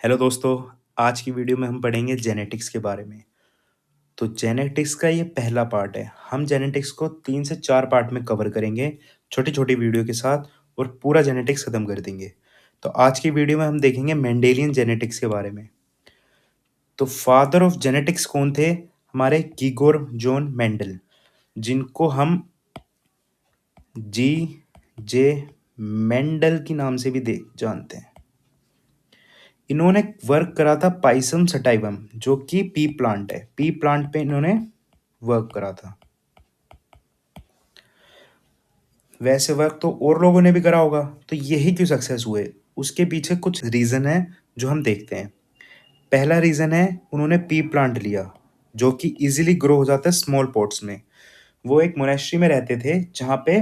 Hello दोस्तों, आज की वीडियो में हम पढ़ेंगे जेनेटिक्स के बारे में। तो जेनेटिक्स का ये पहला पार्ट है। हम जेनेटिक्स को 3 से 4 पार्ट में कवर करेंगे, छोटी-छोटी वीडियो के साथ और पूरा जेनेटिक्स खत्म कर देंगे। तो आज की वीडियो में हम देखेंगे मेंडेलियन जेनेटिक्स के बारे में। तो फादर ऑफ जेनेटिक्स कौन थे? हमारे गिगोर जॉन मेंडल, जिनको हम जी जे मेंडल के नाम से भी दे जानते हैं। इन्होंने वर्क करा था पाइसम सटाइवम, जो कि पी प्लांट है। पी प्लांट पे इन्होंने वर्क करा था। वैसे वर्क तो और लोगों ने भी करा होगा, तो यही क्यों सक्सेस हुए? उसके पीछे कुछ रीज़न है जो हम देखते हैं। पहला रीज़न है, उन्होंने पी प्लांट लिया, जो कि इजीली ग्रो हो जाता है स्मॉल पॉट्स में। वो एक मोनेस्ट्री में रहते थे, जहाँ पे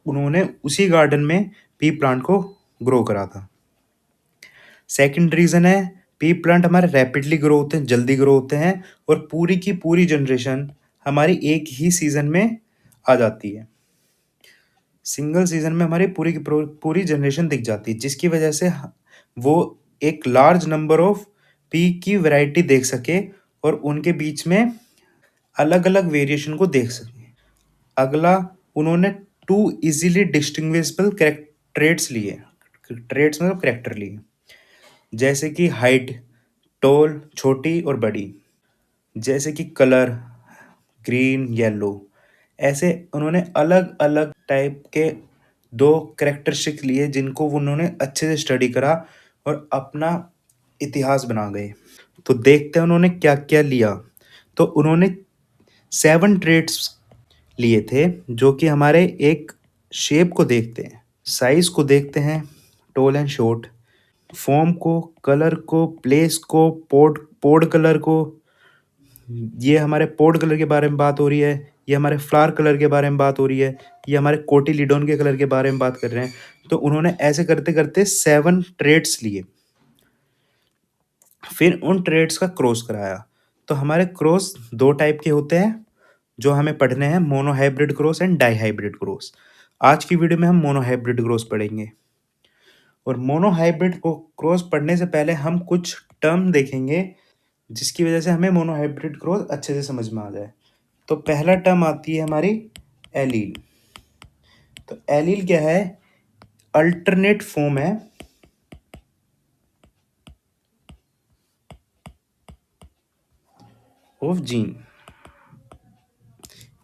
उन्होंने उसी गार्डन में पी प्लांट को ग्रो करा था। सेकंड रीज़न है, पी प्लांट हमारे रैपिडली ग्रो होते हैं, जल्दी ग्रो होते हैं और पूरी की पूरी जनरेशन हमारी एक ही सीज़न में आ जाती है। सिंगल सीज़न में हमारी पूरी की पूरी जनरेशन दिख जाती है, जिसकी वजह से वो एक लार्ज नंबर ऑफ पी की वैरायटी देख सके और उनके बीच में अलग-अलग वेरिएशन को देख सके। अगला, उन्होंने 2 ईज़िली डिस्टिंग्विशेबल ट्रेट्स लिए। ट्रेट्स मतलब कैरेक्टर लिए। जैसे कि हाइट, टॉल, छोटी और बड़ी। जैसे कि कलर, ग्रीन, येलो। ऐसे उन्होंने अलग-अलग टाइप के 2 कैरेक्टरिस्टिक लिए, जिनको उन्होंने अच्छे से स्टडी करा और अपना इतिहास बना गए। तो देखते हैं उन्होंने क्या-क्या लिया। तो उन्होंने 7 ट्रेट्स लिए थे, जो कि हमारे एक शेप को देखते हैं, साइज़ को देखते हैं, टॉल एंड शॉर्ट, फॉर्म को, कलर को, प्लेस को, पोड पोड कलर को। ये हमारे पोड कलर के बारे में बात हो रही है, ये हमारे फ्लावर कलर के बारे में बात हो रही है, ये हमारे कोटिलीडोन के कलर के बारे में बात कर रहे हैं। तो उन्होंने ऐसे करते-करते 7 ट्रेड्स लिए, फिर उन ट्रेड्स का क्रॉस कराया। तो हमारे क्रॉस 2 टाइप के होते हैं, जो हमें पढ़ने हैं, monohybrid cross and dihybrid cross. आज की वीडियो में हम मोनोहाइब्रिड क्रॉस पढ़ेंगे। और मोनोहाइब्रिड को क्रॉस पढ़ने से पहले हम कुछ टर्म देखेंगे, जिसकी वजह से हमें मोनोहाइब्रिड क्रॉस अच्छे से समझ में आ जाए। तो पहला टर्म आती है हमारी एलील। तो एलील क्या है? अल्टरनेट फॉर्म है ऑफ जीन।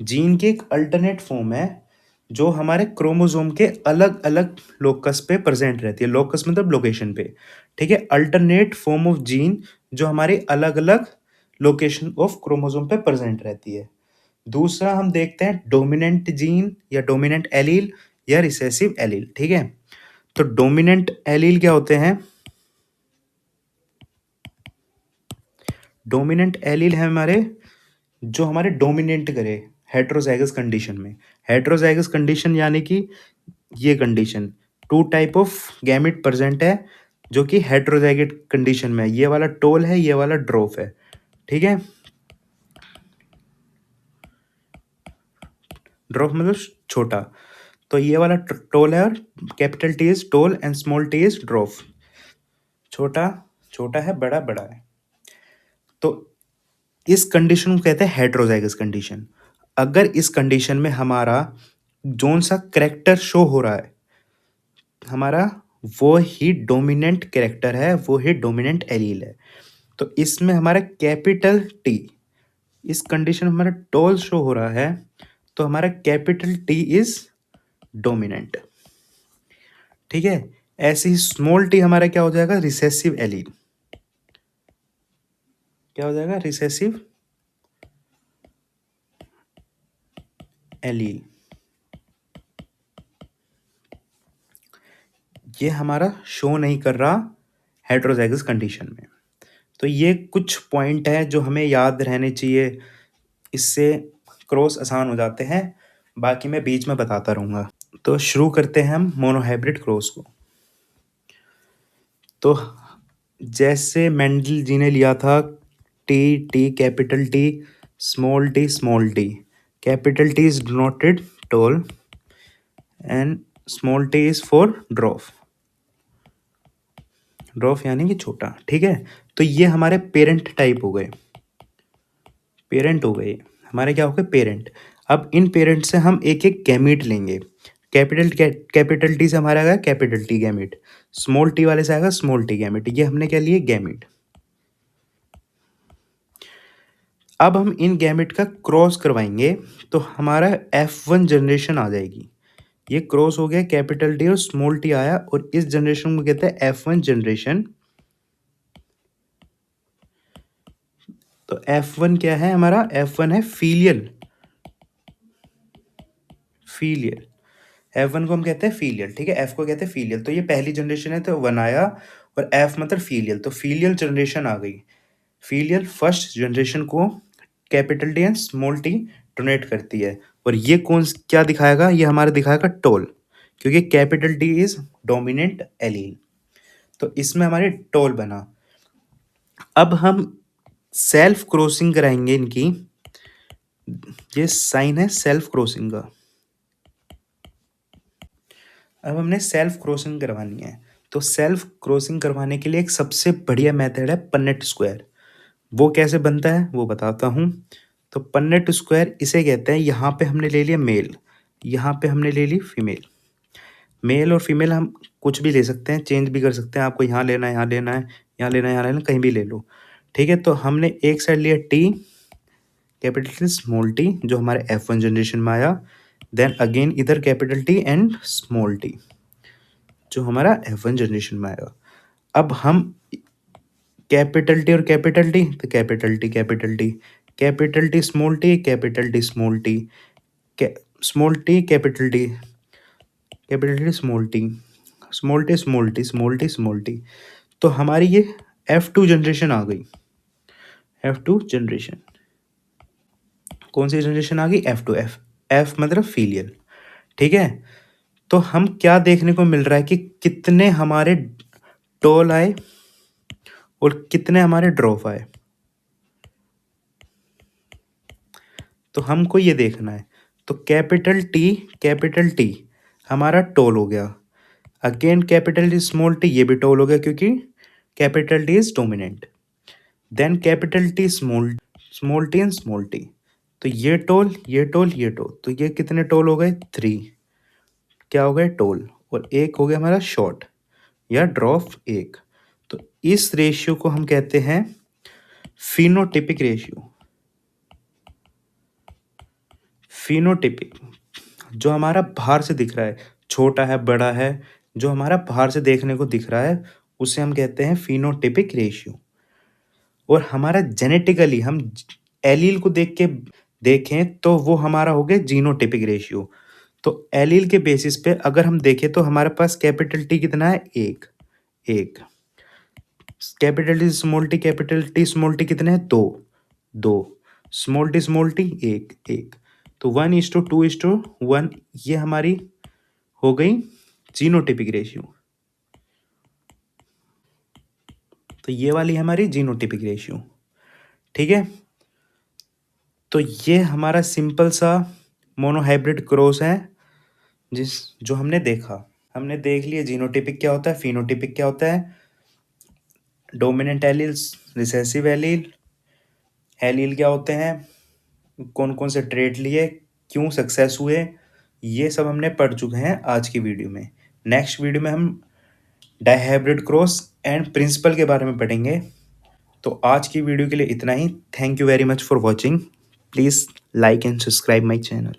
जीन की एक अल्टरनेट फॉर्म है, जो हमारे क्रोमोसोम के अलग अलग लोकस पे प्रेजेंट रहती है। लोकस मतलब लोकेशन पे, ठीक है। अल्टरनेट फॉर्म ऑफ जीन, जो हमारे अलग अलग लोकेशन ऑफ क्रोमोसोम पे प्रेजेंट रहती है। दूसरा हम देखते हैं डोमिनेंट जीन या डोमिनेंट एलील या रिसेसिव एलील, ठीक है। तो डोमिनेंट एलील क्या होते हैं? डोमिनेंट एलील है हमारे, जो हमारे डोमिनेट करे हेट्रोजाइगस कंडीशन में। हेट्रोजाइगस कंडीशन यानी कि ये condition, 2 type of gamete present है, जो कि हेट्रोजाइगस कंडीशन में है। ये वाला टोल है, ये वाला ड्रॉफ है, ठीक है। ड्रॉफ मतलब छोटा। तो ये वाला टोल है, और capital T is toll and small T is ड्रॉफ। छोटा छोटा है, बड़ा बड़ा है। तो इस कंडीशन को कहते हैं हेट्रोजाइगस कंडीशन। अगर इस कंडीशन में हमारा जोन सा करेक्टर शो हो रहा है, हमारा वो ही डोमिनेंट कैरेक्टर है, वो ही डोमिनेंट एलील है। तो इसमें हमारा कैपिटल टी, इस कंडीशन में हमारा टोल शो हो रहा है, तो हमारा कैपिटल टी इज डोमिनेंट, ठीक है। ऐसे ही स्मॉल टी हमारा क्या हो जाएगा? Recessive allele. क्या हो जाएगा? Recessive allele. ये हमारा शो नहीं कर रहा हेट्रोजाइगस कंडीशन में। तो ये कुछ पॉइंट है जो हमें याद रहने चाहिए, इससे क्रॉस आसान हो जाते हैं। बाकी मैं बीच में बताता रहूँगा। तो शुरू करते हैं हम मोनोहाइब्रिड क्रॉस को। तो जैसे मेंडल जी ने लिया था, T T capital T, small T small T. Capital T is denoted toll and small T is for ड्रॉफ। Dwarf यानी कि छोटा, ठीक है। तो ये हमारे पेरेंट टाइप हो गए, पेरेंट हो गए हमारे, क्या हो गए पेरेंट। अब इन पेरेंट से हम एक एक गैमीट लेंगे। कैपिटल टी से हमारा आएगा capital T gamete, small T वाले से आएगा स्मॉल टी गैमीट। ये हमने क्या लिए गैमीट। अब हम इन गैमेट का क्रॉस करवाएंगे तो हमारा F1 जनरेशन आ जाएगी। ये क्रॉस हो गया, कैपिटल टी और स्मॉल टी आया, और इस जनरेशन को कहते हैं F1 जनरेशन। तो F1 क्या है हमारा, F1 है फीलियल, फीलियल। F1 को हम कहते हैं फीलियल, ठीक है, F को कहते हैं फीलियल। तो ये पहली जनरेशन है तो 1 आया, और F मतलब फीलियल, तो फीलियल जनरेशन आ गई। फीलियल फर्स्ट जनरेशन को capital T and small T donate करती है। और ये कौन क्या दिखाएगा, ये हमारा दिखाएगा टोल, क्योंकि capital T is dominant allele. तो इसमें हमारे टोल बना। अब हम सेल्फ क्रॉसिंग कराएंगे इनकी, ये साइन है सेल्फ क्रॉसिंग का। अब हमने सेल्फ क्रॉसिंग करवानी है, तो सेल्फ क्रॉसिंग करवाने के लिए एक सबसे बढ़िया मेथड है पन्नेट स्क्वायर। वो कैसे बनता है वो बताता हूँ। तो पन्नेट स्क्वायर इसे कहते हैं, यहाँ पे हमने ले लिया मेल, यहाँ पे हमने ले ली फीमेल। मेल और फीमेल हम कुछ भी ले सकते हैं, चेंज भी कर सकते हैं, आपको यहाँ लेना है, यहाँ लेना है, यहाँ लेना है, यहाँ लेना है, कहीं भी ले लो, ठीक है। तो हमने एक साइड लिया T, capital T small T, जो हमारे F1 जनरेशन में आया। देन अगेन इधर capital T and small T, जो हमारा F1 जनरेशन में आएगा। अब हम कैपिटल टी और कैपिटल टी, तो capital T capital T, capital T small T, capital T small T, small T capital T, capital T small T, small T small T, small T small T. तो हमारी ये F2 generation आ गई। F2 generation, कौन सी generation आ गई, F2। F मतलब filial, ठीक है। तो हम क्या देखने को मिल रहा है कि कितने हमारे टोल आए और कितने हमारे ड्रॉप आए। तो हमको ये देखना है। तो कैपिटल टी हमारा टोल हो गया, again capital T small T, ये भी टोल हो गया क्योंकि capital T is dominant. Then capital T small T and small T, तो ये टोल ये टोल ये टोल, तो ये कितने टोल हो गए, 3 क्या हो गए टोल, और एक हो गया हमारा शॉर्ट या ड्रॉप एक। तो इस रेशियो को हम कहते हैं फिनोटिपिक रेशियो। फिनोटिपिक, जो हमारा बाहर से दिख रहा है, छोटा है बड़ा है, जो हमारा बाहर से देखने को दिख रहा है, उसे हम कहते हैं फिनोटिपिक रेशियो। और हमारा जेनेटिकली हम एलील को देख के देखें तो वो हमारा हो गया जीनोटिपिक रेशियो। तो एलील के बेसिस पे अगर हम देखें तो हमारे पास कैपिटल टी कितना है, एक, एक। Capital T small T, capital T small T कितने हैं, दो, दो। स्मॉल टी एक, एक। तो 1:2:1 ये हमारी हो गई जीनोटिपिक रेशियो। तो ये वाली हमारी जीनोटिपिक रेशियो, ठीक है। तो ये हमारा सिंपल सा मोनोहाइब्रिड क्रॉस है, जो हमने देखा। हमने देख लिया जीनोटिपिक क्या होता है, फिनोटिपिक क्या होता है, dominant alleles, recessive allele, allele क्या होते हैं, कौन कौन से ट्रेट लिए, क्यों सक्सेस हुए, ये सब हमने पढ़ चुके हैं आज की वीडियो में। नेक्स्ट वीडियो में हम डाइहाइब्रिड क्रॉस एंड प्रिंसिपल के बारे में पढ़ेंगे। तो आज की वीडियो के लिए इतना ही। Thank you very much for watching. Please like and subscribe my channel.